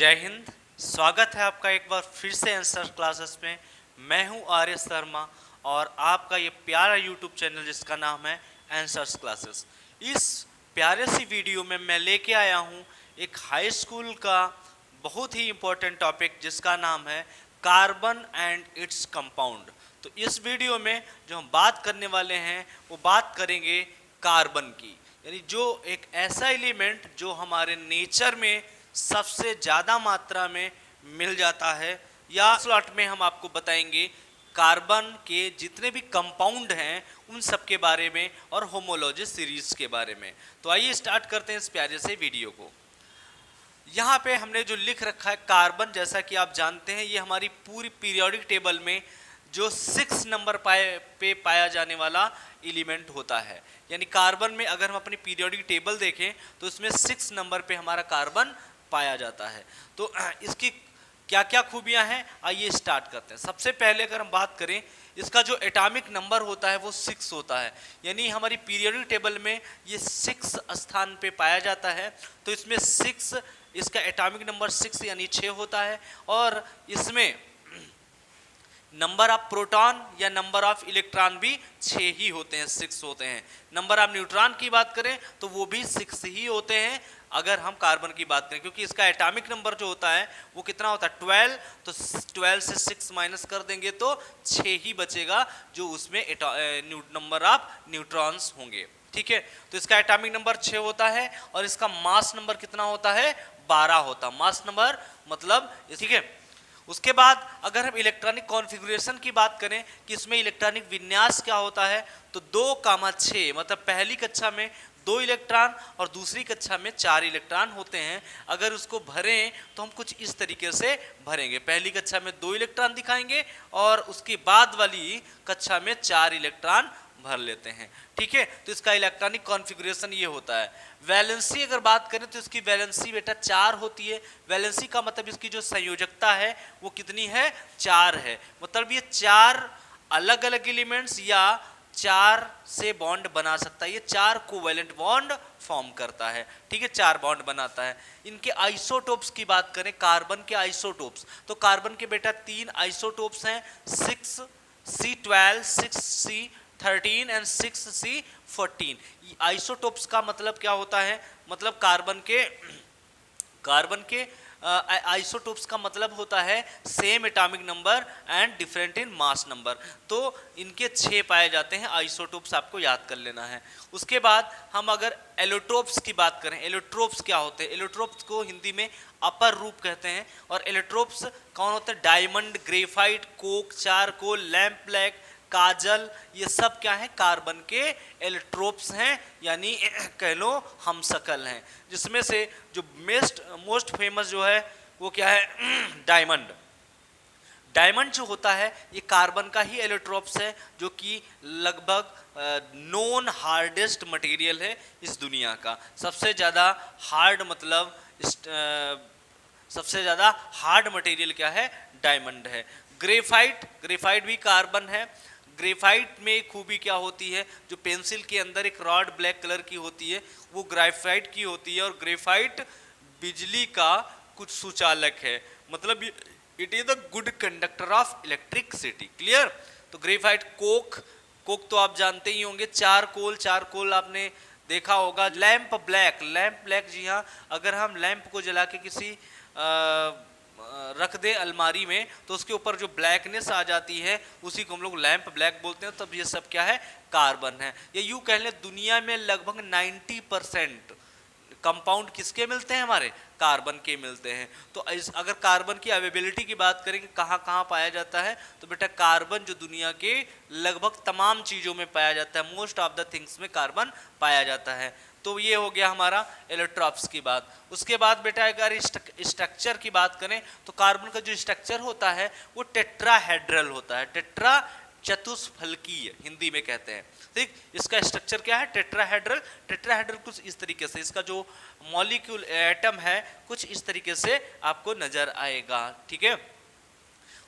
जय हिंद। स्वागत है आपका एक बार फिर से आंसर क्लासेस में। मैं हूं आर्य शर्मा और आपका ये प्यारा यूट्यूब चैनल जिसका नाम है आंसर्स क्लासेस। इस प्यारे सी वीडियो में मैं लेके आया हूं एक हाई स्कूल का बहुत ही इम्पोर्टेंट टॉपिक जिसका नाम है कार्बन एंड इट्स कंपाउंड। तो इस वीडियो में जो हम बात करने वाले हैं वो बात करेंगे कार्बन की, यानी जो एक ऐसा एलिमेंट जो हमारे नेचर में सबसे ज़्यादा मात्रा में मिल जाता है, या स्लॉट में हम आपको बताएंगे कार्बन के जितने भी कंपाउंड हैं उन सब के बारे में और होमोलॉजी सीरीज के बारे में। तो आइए स्टार्ट करते हैं इस प्यारे से वीडियो को। यहाँ पे हमने जो लिख रखा है कार्बन, जैसा कि आप जानते हैं ये हमारी पूरी पीरियोडिक टेबल में जो 6 नंबर पे पाया जाने वाला एलिमेंट होता है। यानी कार्बन में अगर हम अपनी पीरियोडिक टेबल देखें तो इसमें 6 नंबर पे हमारा कार्बन पाया जाता है। तो इसकी क्या क्या खूबियां हैं आइए स्टार्ट करते हैं। सबसे पहले अगर हम बात करें इसका जो एटॉमिक नंबर होता है वो 6 होता है, यानी हमारी पीरियोडिक टेबल में ये 6 स्थान पे पाया जाता है। तो इसमें 6 इसका एटॉमिक नंबर 6 यानी 6 होता है। और इसमें नंबर ऑफ प्रोटॉन या नंबर ऑफ इलेक्ट्रॉन भी 6 ही होते हैं, 6 होते हैं। नंबर ऑफ न्यूट्रॉन की बात करें तो वो भी 6 ही होते हैं अगर हम कार्बन की बात करें, क्योंकि इसका एटॉमिक नंबर जो होता है वो कितना होता है 12। तो 12 से 6 माइनस कर देंगे तो 6 ही बचेगा जो उसमें नंबर ऑफ न्यूट्रॉन्स होंगे। ठीक है, तो इसका एटॉमिक नंबर 6 होता है और इसका मास नंबर कितना होता है 12 होता। मास नंबर मतलब, ठीक है। उसके बाद अगर हम इलेक्ट्रॉनिक कॉन्फ़िगरेशन की बात करें कि इसमें इलेक्ट्रॉनिक विन्यास क्या होता है, तो 2,6 मतलब पहली कक्षा में 2 इलेक्ट्रॉन और दूसरी कक्षा में 4 इलेक्ट्रॉन होते हैं। अगर उसको भरें तो हम कुछ इस तरीके से भरेंगे, पहली कक्षा में 2 इलेक्ट्रॉन दिखाएंगे और उसके बाद वाली कक्षा में 4 इलेक्ट्रॉन भर लेते हैं। ठीक है, तो इसका इलेक्ट्रॉनिक कॉन्फ़िगरेशन ये होता है। वैलेंसी अगर बात करें तो इसकी वैलेंसी बेटा 4 होती है। वैलेंसी का मतलब इसकी जो संयोजकता है वो कितनी है 4 है। मतलब ये 4 अलग अलग एलिमेंट्स या 4 से बॉन्ड बना सकता है। ये 4 कोवैलेंट बॉन्ड फॉर्म करता है। ठीक है, 4 बॉन्ड बनाता है। इनके आइसोटोप्स की बात करें, कार्बन के आइसोटोप्स, तो कार्बन के बेटा 3 आइसोटोप्स हैं, 6C12, 6C13 and 6C14। Isotopes का मतलब क्या होता है, मतलब कार्बन के आइसोटोप्स का मतलब होता है same atomic number and different in mass number. तो इनके 6 पाए जाते हैं आइसोटोप्स, आपको याद कर लेना है। उसके बाद हम अगर एलोट्रोप्स की बात करें, एलोट्रोप्स क्या होते हैं, एलोट्रोप्स को हिंदी में अपर रूप कहते हैं। और एलोट्रोप्स कौन होते हैं, diamond, graphite, coke, charcoal, lamp black, काजल, ये सब क्या है कार्बन के एलोट्रोप्स हैं, यानी कह लो हम शकल हैं। जिसमें से जो मोस्ट फेमस जो है वो क्या है डायमंड। डायमंड जो होता है ये कार्बन का ही एलोट्रोप्स है, जो कि लगभग नोन हार्डेस्ट मटेरियल है इस दुनिया का। सबसे ज़्यादा हार्ड मतलब सबसे ज़्यादा हार्ड मटेरियल क्या है डायमंड है। ग्रेफाइट भी कार्बन है। ग्रेफाइट में खूबी क्या होती है, जो पेंसिल के अंदर एक रॉड ब्लैक कलर की होती है वो ग्रेफाइट की होती है। और ग्रेफाइट बिजली का कुछ सुचालक है, मतलब it is the good conductor of electricity. Clear. तो ग्रेफाइट, कोक तो आप जानते ही होंगे। चारकोल आपने देखा होगा। लैंप ब्लैक, जी हाँ, अगर हम लैंप को जला के किसी रख दे अलमारी में तो उसके ऊपर जो ब्लैकनेस आ जाती है उसी को हम लोग लैंप ब्लैक बोलते हैं। तब ये सब क्या है कार्बन है। ये यूं कह लें दुनिया में लगभग 90% कंपाउंड किसके मिलते हैं, हमारे कार्बन के मिलते हैं। तो अगर कार्बन की अवेलेबिलिटी की बात करें कि कहाँ कहाँ पाया जाता है, तो बेटा कार्बन जो दुनिया के लगभग तमाम चीज़ों में पाया जाता है, मोस्ट ऑफ द थिंग्स में कार्बन पाया जाता है। तो ये हो गया हमारा एलोट्रोप्स की बात। उसके बाद बेटा अगर स्ट्रक्चर की बात करें तो कार्बन का जो स्ट्रक्चर होता है वो टेट्राहेड्रल होता है। टेट्रा चतुष्फलकीय हिंदी में कहते हैं। ठीक, इसका स्ट्रक्चर क्या है टेट्राहेड्रल कुछ इस तरीके से। इसका जो मॉलिक्यूल एटम है कुछ इस तरीके से आपको नजर आएगा। ठीक है,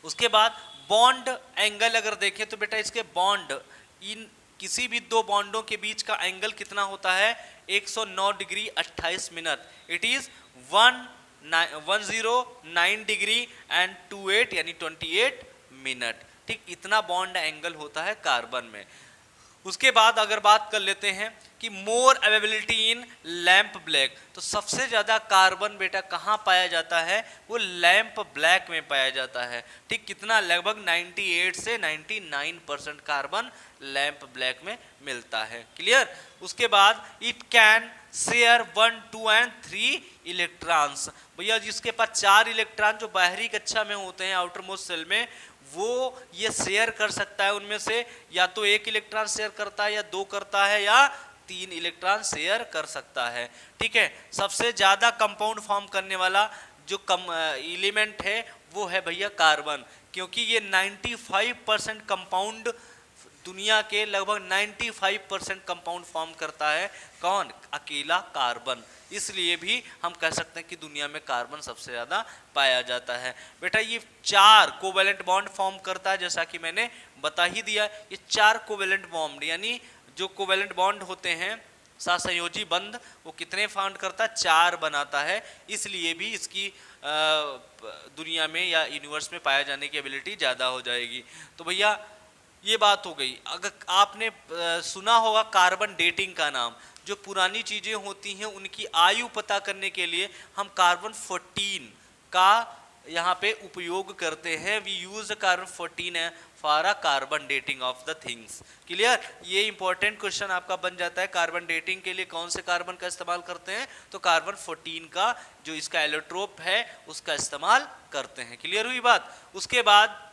उसके बाद बॉन्ड एंगल अगर देखें तो बेटा इसके बॉन्ड, इन किसी भी 2 बॉन्डों के बीच का एंगल कितना होता है 109 degree 28 minute. It is 1 109 degree and 28 यानी 28 मिनट। ठीक, इतना बॉन्ड एंगल होता है कार्बन में। उसके बाद अगर बात कर लेते हैं कि मोर अवेलेबिलिटी इन लैंप ब्लैक, तो सबसे ज़्यादा कार्बन बेटा कहाँ पाया जाता है? वो लैंप ब्लैक में पाया जाता है। ठीक, कितना? लगभग 98 से 99% कार्बन लैंप ब्लैक में मिलता है। क्लियर? उसके बाद it can share 1, 2 and 3 electrons. भैया जिसके पास 4 इलेक्ट्रॉन जो बाहरी कक्षा में होते हैं आउटर मोस्ट सेल में, वो ये शेयर कर सकता है। उनमें से या तो 1 इलेक्ट्रॉन शेयर करता है, या 2 करता है, या 3 इलेक्ट्रॉन शेयर कर सकता है। ठीक है, सबसे ज्यादा कंपाउंड फॉर्म करने वाला जो एलिमेंट है वो है भैया कार्बन, क्योंकि ये 95% कंपाउंड, दुनिया के लगभग 95% कंपाउंड फॉर्म करता है। कौन? अकेला कार्बन। इसलिए भी हम कह सकते हैं कि दुनिया में कार्बन सबसे ज़्यादा पाया जाता है। बेटा ये 4 कोवेलेंट बॉन्ड फॉर्म करता है, जैसा कि मैंने बता ही दिया। ये 4 कोवेलेंट बॉन्ड, यानी जो कोवेलेंट बॉन्ड होते हैं सहसंयोजी बंध, वो कितने फाउंड करता है? 4 बनाता है। इसलिए भी इसकी दुनिया में या यूनिवर्स में पाया जाने की एबिलिटी ज़्यादा हो जाएगी। तो भैया ये बात हो गई। अगर आपने सुना होगा कार्बन डेटिंग का नाम, जो पुरानी चीज़ें होती हैं उनकी आयु पता करने के लिए हम कार्बन 14 का यहाँ पे उपयोग करते हैं। We use carbon 14 for a carbon dating of the things. Clear? ये इंपॉर्टेंट क्वेश्चन आपका बन जाता है। कार्बन डेटिंग के लिए कौन से कार्बन का इस्तेमाल करते हैं? तो कार्बन 14 का जो इसका एलोट्रोप है उसका इस्तेमाल करते हैं। क्लियर हुई बात? उसके बाद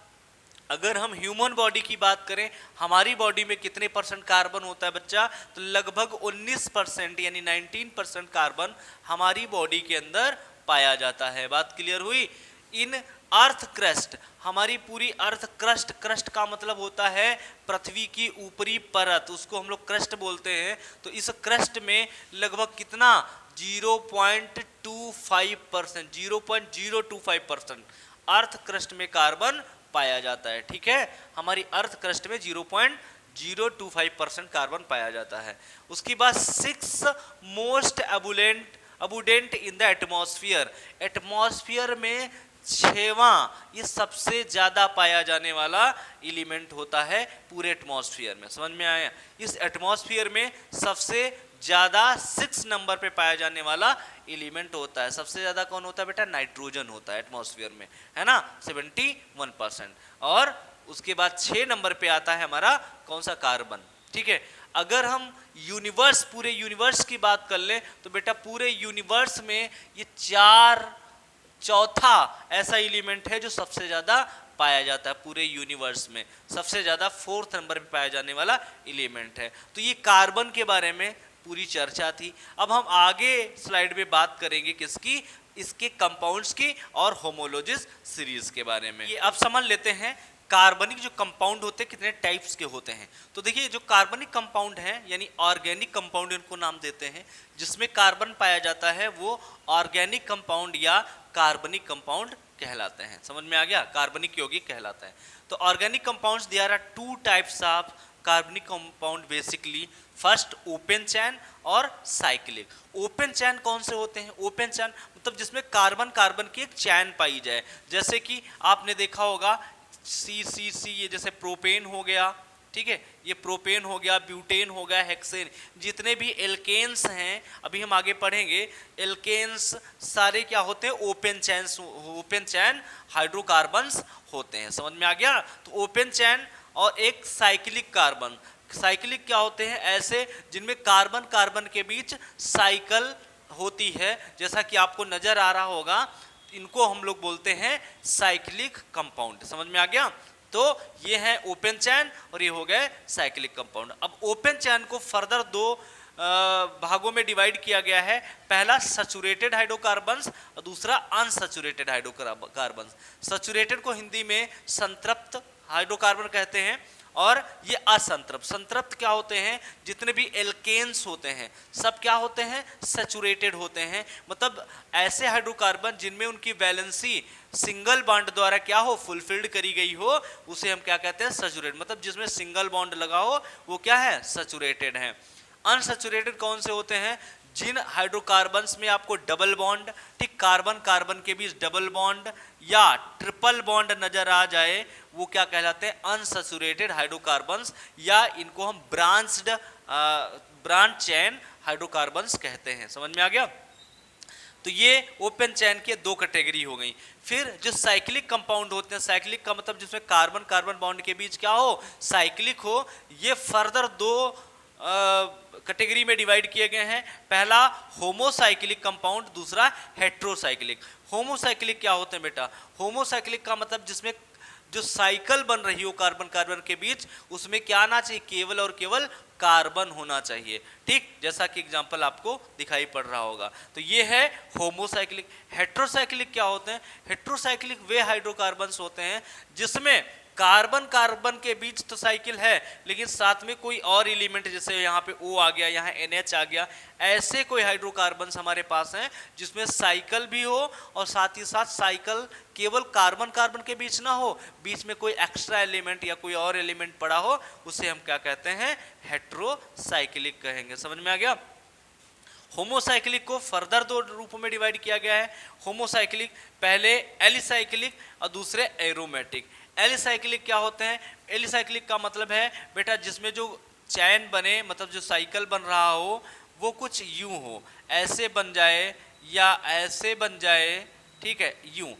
अगर हम ह्यूमन बॉडी की बात करें, हमारी बॉडी में कितने % कार्बन होता है बच्चा? तो लगभग 19% यानी 19% कार्बन हमारी बॉडी के अंदर पाया जाता है। बात क्लियर हुई? इन अर्थ क्रस्ट, हमारी पूरी अर्थ क्रस्ट, क्रस्ट का मतलब होता है पृथ्वी की ऊपरी परत, उसको हम लोग क्रस्ट बोलते हैं। तो इस क्रस्ट में लगभग कितना? 0.25%, 0.025% अर्थ क्रस्ट में कार्बन पाया जाता है। ठीक है, हमारी अर्थ क्रस्ट में 0.025% कार्बन पाया जाता है। उसके बाद 6 most abundant in the atmosphere, atmosphere में 6वां ये सबसे ज्यादा पाया जाने वाला एलिमेंट होता है पूरे एटमॉस्फेयर में। समझ में आया? इस एटमॉस्फेयर में सबसे ज्यादा 6 नंबर पे पाया जाने वाला एलिमेंट होता है। सबसे ज्यादा कौन होता है बेटा? नाइट्रोजन होता है एटमॉस्फेयर में, है ना, 71%। और उसके बाद 6 नंबर पे आता है हमारा कौन सा? कार्बन। ठीक है, अगर हम यूनिवर्स, पूरे यूनिवर्स की बात कर लें तो बेटा पूरे यूनिवर्स में ये चौथा ऐसा एलिमेंट है जो सबसे ज्यादा पाया जाता है पूरे यूनिवर्स में। सबसे ज्यादा 4th नंबर पे पाया जाने वाला एलिमेंट है। तो ये कार्बन के बारे में पूरी चर्चा थी। अब हम आगे स्लाइड में बात करेंगे किसकी? इसके कंपाउंड्स की और होमोलॉजीज सीरीज के बारे में। ये अब समझ लेते हैं कार्बनिक जो कंपाउंड होते हैं कितने टाइप्स के होते हैं। तो देखिए जो कार्बनिक कंपाउंड हैं यानी ऑर्गेनिक कंपाउंड इनको नाम देते हैं, जिसमें कार्बन पाया जाता है वो ऑर्गेनिक कंपाउंड या कार्बनिक कंपाउंड कहलाते हैं। समझ में आ गया? कार्बनिक यौगिक कहलाता है। तो organic compounds there are 2 types of कार्बनिक compound basically. First open chain और साइक्लिक। ओपन चैन कौन से होते हैं? ओपन चैन मतलब जिसमें कार्बन कार्बन की एक चैन पाई जाए, जैसे कि आपने देखा होगा सी ये जैसे प्रोपेन हो गया, ठीक है, ये प्रोपेन हो गया, ब्यूटेन हो गया, हेक्सेन, जितने भी एल्केन्स हैं अभी हम आगे पढ़ेंगे, एल्केन्स सारे क्या होते हैं? ओपन चैन हाइड्रोकार्बन्स होते हैं। समझ में आ गया? तो ओपन चैन और एक साइक्लिक कार्बन। साइक्लिक क्या होते हैं? ऐसे जिनमें कार्बन कार्बन के बीच साइकिल होती है, जैसा कि आपको नजर आ रहा होगा, इनको हम लोग बोलते हैं साइक्लिक कंपाउंड। समझ में आ गया? तो ये है ओपन चैन और ये हो गए साइक्लिक कंपाउंड। अब ओपन चैन को फर्दर 2 भागों में डिवाइड किया गया है। पहला सैचुरेटेड हाइड्रोकार्बन्स और दूसरा अनसैचुरेटेड हाइड्रोकार्बन्स। सैचुरेटेड को हिंदी में संतृप्त हाइड्रोकार्बन कहते हैं और ये असंतृप्त। संतृप्त क्या होते हैं? जितने भी एल्केन्स होते हैं सब क्या होते हैं? सैचुरेटेड होते हैं। मतलब ऐसे हाइड्रोकार्बन जिनमें उनकी वैलेंसी सिंगल बॉन्ड द्वारा क्या हो? फुलफिल्ड करी गई हो, उसे हम क्या कहते हैं? सैचुरेटेड। मतलब जिसमें सिंगल बॉन्ड लगा हो वो क्या है? सैचुरेटेड है। अनसैचुरेटेड कौन से होते हैं? जिन हाइड्रोकार्बन्स में आपको डबल बॉन्ड, ठीक, कार्बन कार्बन के बीच डबल बॉन्ड या ट्रिपल बॉन्ड नजर आ जाए, वो क्या कहलाते हैं, अनसैचुरेटेड हाइड्रोकार्बन्स, या इनको हम ब्रांच चेन हाइड्रोकार्बन्स कहते हैं। समझ में आ गया? तो ये ओपन चेन के दो कैटेगरी हो गई। फिर जो साइक्लिक कंपाउंड होते हैं, साइक्लिक का मतलब जिसमें कार्बन कार्बन बॉन्ड के बीच क्या हो, साइक्लिक हो, ये फर्दर दो कैटेगरी में डिवाइड किए गए हैं। पहला होमोसाइक्लिक कंपाउंड, दूसरा हेट्रोसाइक्लिक। होमोसाइक्लिक क्या होते हैं बेटा? होमोसाइक्लिक का मतलब जिसमें जो साइकिल बन रही हो कार्बन कार्बन के बीच, उसमें क्या आना चाहिए, केवल और केवल कार्बन होना चाहिए, ठीक, जैसा कि एग्जांपल आपको दिखाई पड़ रहा होगा। तो ये है होमोसाइक्लिक। हेट्रोसाइक्लिक क्या होते हैं? हेट्रोसाइक्लिक वे हाइड्रोकार्बन्स होते हैं जिसमें कार्बन कार्बन के बीच तो साइकिल है, लेकिन साथ में कोई और एलिमेंट, जैसे यहाँ पे O आ गया, यहाँ NH आ गया, ऐसे कोई हाइड्रोकार्बन्स हमारे पास हैं जिसमें साइकिल भी हो और साथ ही साथ साइकिल केवल कार्बन कार्बन के बीच ना हो, बीच में कोई एक्स्ट्रा एलिमेंट या कोई और एलिमेंट पड़ा हो, उसे हम क्या कहते हैं, हेट्रोसाइक्लिक कहेंगे। समझ में आ गया? होमोसाइक्लिक को फर्दर दो रूपों में डिवाइड किया गया है। होमोसाइक्लिक, पहले एलिसाइक्लिक और दूसरे एरोमेटिक। एलिसाइक्लिक क्या होते हैं? एलिसाइक्लिक का मतलब है बेटा जिसमें जो चैन बने, मतलब जो साइकिल बन रहा हो वो कुछ यूं हो, ऐसे बन जाए या ऐसे बन जाए, ठीक है, यूं।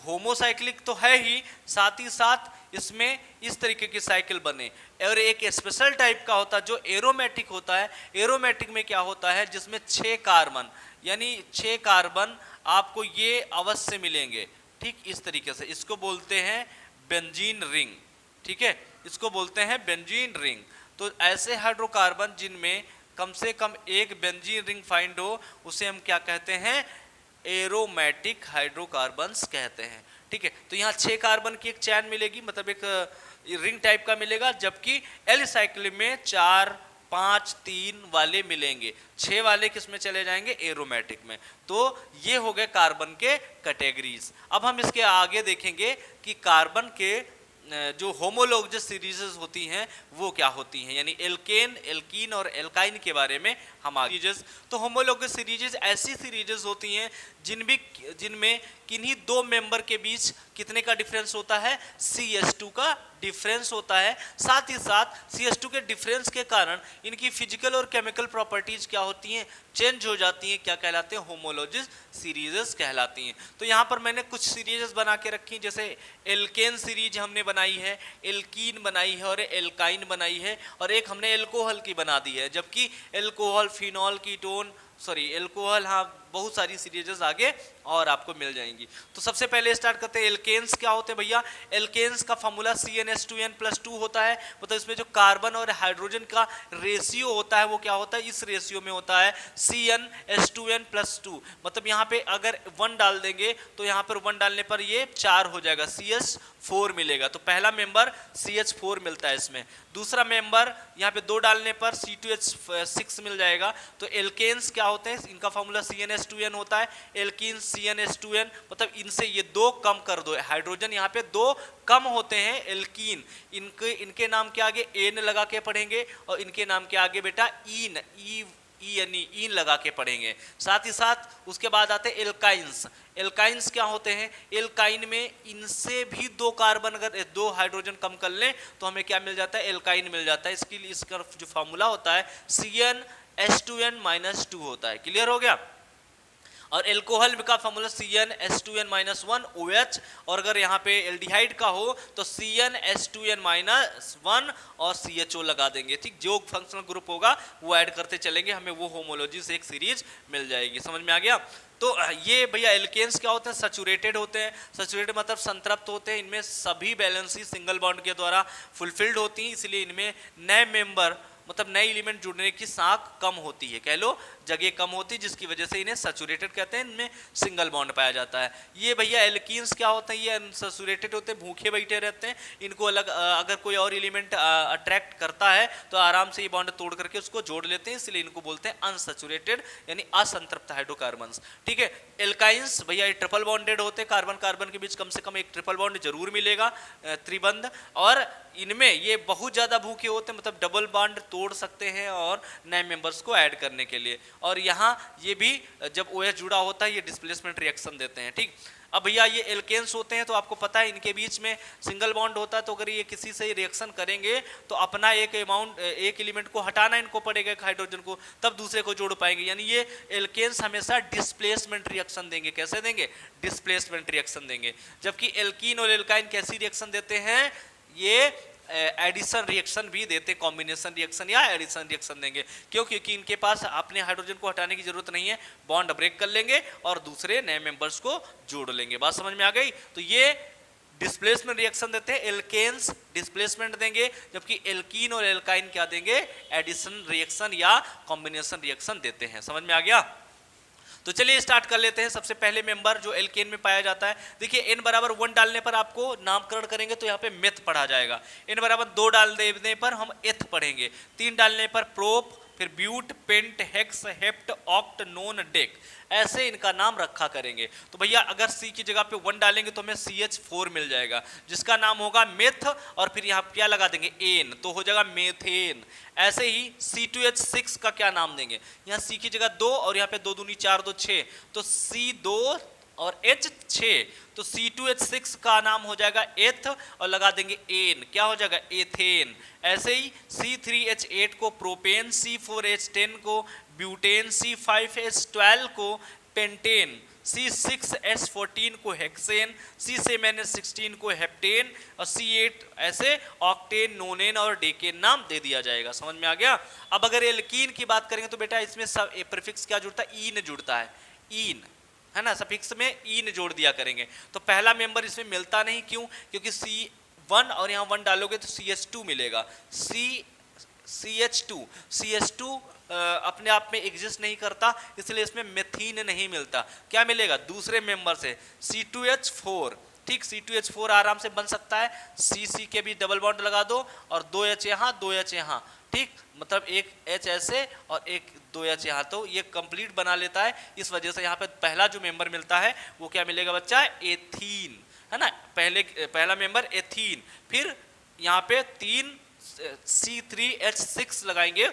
होमोसाइक्लिक तो है ही, साथ ही साथ इसमें इस तरीके की साइकिल बने। और एक स्पेशल टाइप का होता है जो एरोमेटिक होता है। एरोमेटिक में क्या होता है, जिसमें 6 कार्बन, यानी 6 कार्बन आपको ये अवश्य मिलेंगे, ठीक, इस तरीके से। इसको बोलते हैं बेंजीन रिंग, ठीक है, इसको बोलते हैं बेंजीन रिंग। तो ऐसे हाइड्रोकार्बन जिनमें कम से कम एक बेंजीन रिंग फाइंड हो, उसे हम क्या कहते हैं, एरोमेटिक हाइड्रोकार्बन्स कहते हैं, ठीक है। तो यहाँ 6 कार्बन की एक चैन मिलेगी, मतलब एक रिंग टाइप का मिलेगा, जबकि एलिसाइक्लिक में 4, 5, 3 वाले मिलेंगे, 6 वाले किस में चले जाएंगे, एरोमेटिक में। तो ये हो गए कार्बन के कैटेगरीज। अब हम इसके आगे देखेंगे कि कार्बन के जो होमोलॉगस सीरीजेस होती हैं वो क्या होती हैं, यानी एल्केन, एल्कीन और एल्काइन के बारे में हम आगे। तो होमोलॉगस सीरीजेस ऐसी सीरीजेस होती हैं जिनमें किन्हीं दो मेंबर के बीच कितने का डिफरेंस होता है, CH2 का डिफरेंस होता है। साथ ही साथ CH2 के डिफरेंस के कारण इनकी फिजिकल और केमिकल प्रॉपर्टीज क्या होती हैं, चेंज हो जाती हैं, क्या कहलाते हैं, होमोलॉगस सीरीजेस कहलाती हैं। तो यहाँ पर मैंने कुछ सीरीजेस बना के रखी, जैसे एल्केन सीरीज हमने बनाई है, एल्कीन बनाई है और एल्काइन बनाई है, और एक हमने एल्कोहल की बना दी है, जबकि एल्कोहल, फिनॉल, कीटोन, एल्कोहल, हाँ, बहुत सारी सीरीजेस आगे और आपको मिल जाएंगी। तो सबसे पहले स्टार्ट करते हैं, एल्केन्स क्या होते हैं भैया। एल्केन्स का फॉर्मूला CnH2n+2 होता है, मतलब इसमें जो कार्बन और हाइड्रोजन का रेशियो होता है वो क्या होता है, इस रेशियो में होता है CnH2n+2। मतलब यहाँ पे अगर 1 डाल देंगे तो यहाँ पर 1 डालने पर ये 4 हो जाएगा, CH4 मिलेगा। तो पहला मेंबर CH4 मिलता है इसमें। दूसरा मेंबर यहाँ पे 2 डालने पर C2H6 मिल जाएगा। तो एल्केन्स क्या होते हैं, इनका फॉर्मूला CnH2n होता है, एल्कीन CnH2n, मतलब इनसे ये 2 कम कर दो, हाइड्रोजन यहाँ पे 2 कम होते हैं, एल्कीन, इनके नाम के आगे एन लगा के पढ़ेंगे और इनके नाम के आगे बेटा ईन, ईन लगा के पढ़ेंगे। साथ ही साथ उसके बाद आते हैं एल्काइंस। एल्काइंस क्या होते हैं, एल्काइन में इनसे भी 2 कार्बन, अगर 2 हाइड्रोजन कम कर लें तो हमें क्या मिल जाता है, एल्काइन मिल जाता है। इसके लिए इसका जो फॉर्मूला होता है CnH2n-2 होता है। क्लियर हो गया। और एल्कोहल का फॉर्मूला CnH2n-1 OH, और अगर यहाँ पे एल्डिहाइड का हो तो CnH2n-1 और CHO लगा देंगे, ठीक, जो फंक्शनल ग्रुप होगा वो ऐड करते चलेंगे, हमें वो होमोलॉजी से एक सीरीज मिल जाएगी। समझ में आ गया। तो ये भैया एल्केन्स क्या होते हैं, सैचुरेटेड होते हैं। सैचुरेटेड मतलब संतृप्त होते हैं, इनमें सभी बैलेंसी सिंगल बॉन्ड के द्वारा फुलफिल्ड होती हैं, इसलिए इनमें नए मेंबर, मतलब नए एलिमेंट जुड़ने की साख कम होती है, कह लो जगह कम होती है, जिसकी वजह से इन्हें सैचुरेटेड कहते हैं, इनमें सिंगल बॉन्ड पाया जाता है। ये भैया एल्कीन्स क्या होते हैं, ये अनसैचुरेटेड होते हैं, भूखे बैठे रहते हैं, इनको अलग अगर कोई और एलिमेंट अट्रैक्ट करता है तो आराम से ये बॉन्ड तोड़ करके उसको जोड़ लेते हैं, इसलिए इनको बोलते हैं अनसैचुरेटेड, यानी असंतृप्त हाइड्रोकार्बन्स, ठीक है। एल्काइंस भैया ये ट्रिपल बॉन्डेड होते हैं, कार्बन कार्बन के बीच कम से कम एक ट्रिपल बॉन्ड जरूर मिलेगा, त्रिबंध, और इनमें ये बहुत ज़्यादा भूखे होते हैं, मतलब डबल बॉन्ड तोड़ सकते हैं और नए मेंबर्स को ऐड करने के लिए। और यहाँ ये भी जब OH जुड़ा होता है ये डिस्प्लेसमेंट रिएक्शन देते हैं। ठीक, अब भैया ये एल्केन्स होते हैं तो आपको पता है इनके बीच में सिंगल बॉन्ड होता है, तो अगर ये किसी से रिएक्शन करेंगे तो अपना एक एलिमेंट को हटाना इनको पड़ेगा, एक हाइड्रोजन को, तब दूसरे को जोड़ पाएंगे। यानी ये एल्केन्स हमेशा डिस्प्लेसमेंट रिएक्शन देंगे। कैसे देंगे? डिस्प्लेसमेंट रिएक्शन देंगे। जबकि एल्कीन और एल्काइन कैसी रिएक्शन देते हैं? ये एडिशन रिएक्शन भी देते, कॉम्बिनेशन रिएक्शन या एडिशन रिएक्शन देंगे। क्यों? क्योंकि इनके पास अपने हाइड्रोजन को हटाने की जरूरत नहीं है, बॉन्ड ब्रेक कर लेंगे और दूसरे नए मेंबर्स को जोड़ लेंगे। बात समझ में आ गई? तो ये डिस्प्लेसमेंट रिएक्शन देते हैं, एल्केन्स डिस्प्लेसमेंट देंगे, जबकि एल्कीन और एल्काइन क्या देंगे? एडिशन रिएक्शन या कॉम्बिनेशन रिएक्शन देते हैं। समझ में आ गया? तो चलिए स्टार्ट कर लेते हैं। सबसे पहले मेंबर जो एल्केन में पाया जाता है, देखिए n बराबर 1 डालने पर आपको नामकरण करेंगे तो यहाँ पे मेथ पढ़ा जाएगा। n बराबर 2 डाल देने पर हम एथ पढ़ेंगे। 3 डालने पर प्रोप, फिर but, pent, hex, hept, oct, non, dec, ऐसे इनका नाम रखा करेंगे। तो भैया अगर C की जगह पे 1 डालेंगे तो हमें CH4 मिल जाएगा, जिसका नाम होगा मेथ, और फिर यहाँ क्या लगा देंगे? एन, तो हो जाएगा मेथेन। ऐसे ही C2H6 का क्या नाम देंगे? यहाँ C की जगह 2 और यहाँ पे 2 दूनी 4, 2 6, तो C2 और H6, तो C2H6 का नाम हो जाएगा एथ और लगा देंगे एन, क्या हो जाएगा? एथेन। ऐसे ही C3H8 को प्रोपेन, C4H10 को ब्यूटेन, C5H12 को पेंटेन, C6H14 को हेक्सेन, C7H16 को हेप्टेन और C8 ऐसे ऑक्टेन, नोनेन और डेकेन नाम दे दिया जाएगा। समझ में आ गया? अब अगर एल्कीन की बात करेंगे तो बेटा इसमें सब प्रीफिक्स क्या जुड़ता है? ईन जुड़ता है, ईन, है ना, सफिक्स में ईन जोड़ दिया करेंगे। तो पहला मेंबर इसमें मिलता नहीं, क्यों? क्योंकि C1 और यहाँ 1 डालोगे तो CH2 मिलेगा। CH2 अपने आप में एग्जिस्ट नहीं करता, इसलिए इसमें मेथीन नहीं मिलता। क्या मिलेगा? दूसरे मेंबर से C2H4। ठीक, C2H4 आराम से बन सकता है। C के भी डबल बॉन्ड लगा दो और 2H यहाँ, 2H यहाँ। ठीक, मतलब एक H ऐसे और एक 2H यहाँ, तो ये कंप्लीट बना लेता है। इस वजह से यहाँ पे पहला जो मेंबर मिलता है वो क्या मिलेगा बच्चा? एथीन, है ना। पहला मेंबर एथीन। फिर यहाँ पे 3 C3H6 लगाएंगे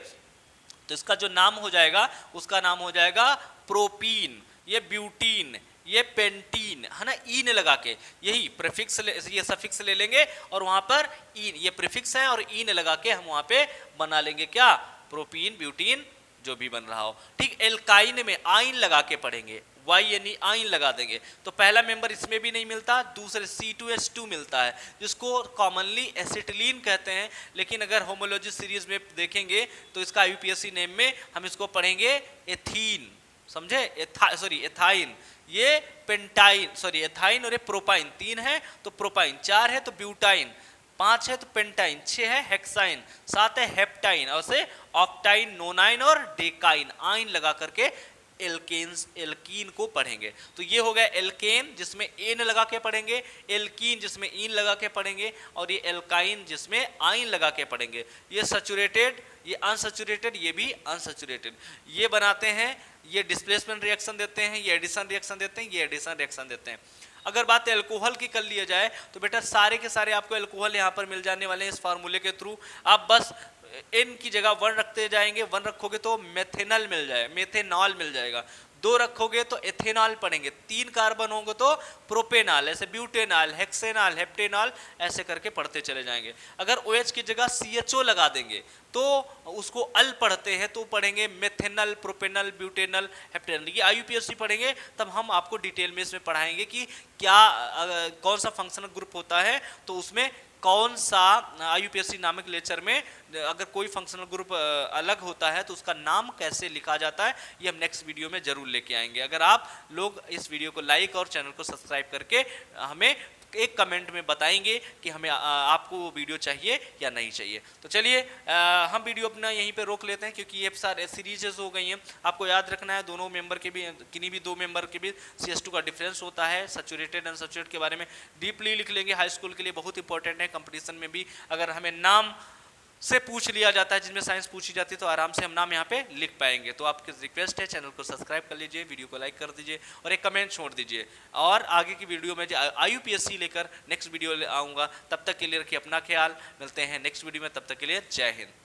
तो इसका जो नाम हो जाएगा उसका नाम हो जाएगा प्रोपीन, ये ब्यूटीन, ये पेंटीन, है ना, ईन लगा के। यही प्रीफिक्स ये सफिक्स ले लेंगे और वहां पर ईन, ये प्रीफिक्स है और ईन लगा के हम वहां पे बना लेंगे क्या? प्रोपीन, ब्यूटीन, जो भी बन रहा हो। ठीक, एल्काइन में आइन लगा के पढ़ेंगे, वाई यानी आइन लगा देंगे। तो पहला मेंबर इसमें भी नहीं मिलता, दूसरे C2H2 मिलता है, जिसको कॉमनली एसिटिलीन कहते हैं। लेकिन अगर होमोलॉजी सीरीज में देखेंगे तो इसका UPSC नेम में हम इसको पढ़ेंगे एथीन, समझे? एथाइन, ये पेंटाइन, एथाइन और ये प्रोपाइन। 3 है तो प्रोपाइन, 4 है तो ब्यूटाइन, 5 है तो पेंटाइन, 6 है हेक्साइन, 7 है हेप्टाइन, और से ऑक्टाइन, नोनाइन और डेकाइन, आइन लगा करके एल्कीन को पढ़ेंगे। तो ये हो गया एल्केन जिसमें एन लगा के पढ़ेंगे, एल्कीन जिसमें ईन लगा के पढ़ेंगे, और ये एल्काइन जिसमें आइन लगा के पढ़ेंगे। ये सैचुरेटेड, ये अनसैचुरेटेड, ये भी अनसैचुरेटेड, ये बनाते हैं। ये डिस्प्लेसमेंट रिएक्शन देते हैं, ये एडिशन रिएक्शन देते हैं, ये एडिशन रिएक्शन देते हैं। अगर बात अल्कोहल की कर लिया जाए तो बेटा सारे के सारे आपको अल्कोहल यहाँ पर मिल जाने वाले हैं इस फार्मूले के थ्रू। आप बस n की जगह 1 रखते जाएंगे, 1 रखोगे तो मेथेनॉल मिल जाए, मेथेनॉल मिल जाएगा। 2 रखोगे तो एथेनॉल पढ़ेंगे, 3 कार्बन होंगे तो प्रोपेनॉल, ऐसे ब्यूटेनॉल, हेक्सेनॉल, हेप्टेनॉल, ऐसे करके पढ़ते चले जाएंगे। अगर OH की जगह CHO लगा देंगे तो उसको अल पढ़ते हैं तो पढ़ेंगे मेथेनॉल, प्रोपेनॉल, ब्यूटेनॉल, हेप्टेनॉल। ये IUPAC पढ़ेंगे तब हम आपको डिटेल में इसमें पढ़ाएंगे कि क्या कौन सा फंक्शनल ग्रुप होता है, तो उसमें कौन सा IUPAC नामक लेक्चर में अगर कोई फंक्शनल ग्रुप अलग होता है तो उसका नाम कैसे लिखा जाता है, ये हम नेक्स्ट वीडियो में जरूर लेके आएंगे। अगर आप लोग इस वीडियो को लाइक और चैनल को सब्सक्राइब करके हमें एक कमेंट में बताएंगे कि हमें आपको वो वीडियो चाहिए या नहीं चाहिए। तो चलिए हम वीडियो अपना यहीं पे रोक लेते हैं, क्योंकि ये सारे सीरीजेस हो गई हैं। आपको याद रखना है दोनों मेंबर के भी, किन्हीं भी 2 मेंबर के भी CH2 का डिफरेंस होता है। सैचुरेटेड अनसैचुरेटेड के बारे में डीपली लिख लेंगे, हाई स्कूल के लिए बहुत इंपॉर्टेंट है। कंपटीशन में भी अगर हमें नाम से पूछ लिया जाता है, जिसमें साइंस पूछी जाती है, तो आराम से हम नाम यहाँ पे लिख पाएंगे। तो आपकी रिक्वेस्ट है चैनल को सब्सक्राइब कर लीजिए, वीडियो को लाइक कर दीजिए और एक कमेंट छोड़ दीजिए। और आगे की वीडियो में IUPAC लेकर नेक्स्ट वीडियो आऊँगा। तब तक के लिए रखिए अपना ख्याल, मिलते हैं नेक्स्ट वीडियो में, तब तक के लिए जय हिंद।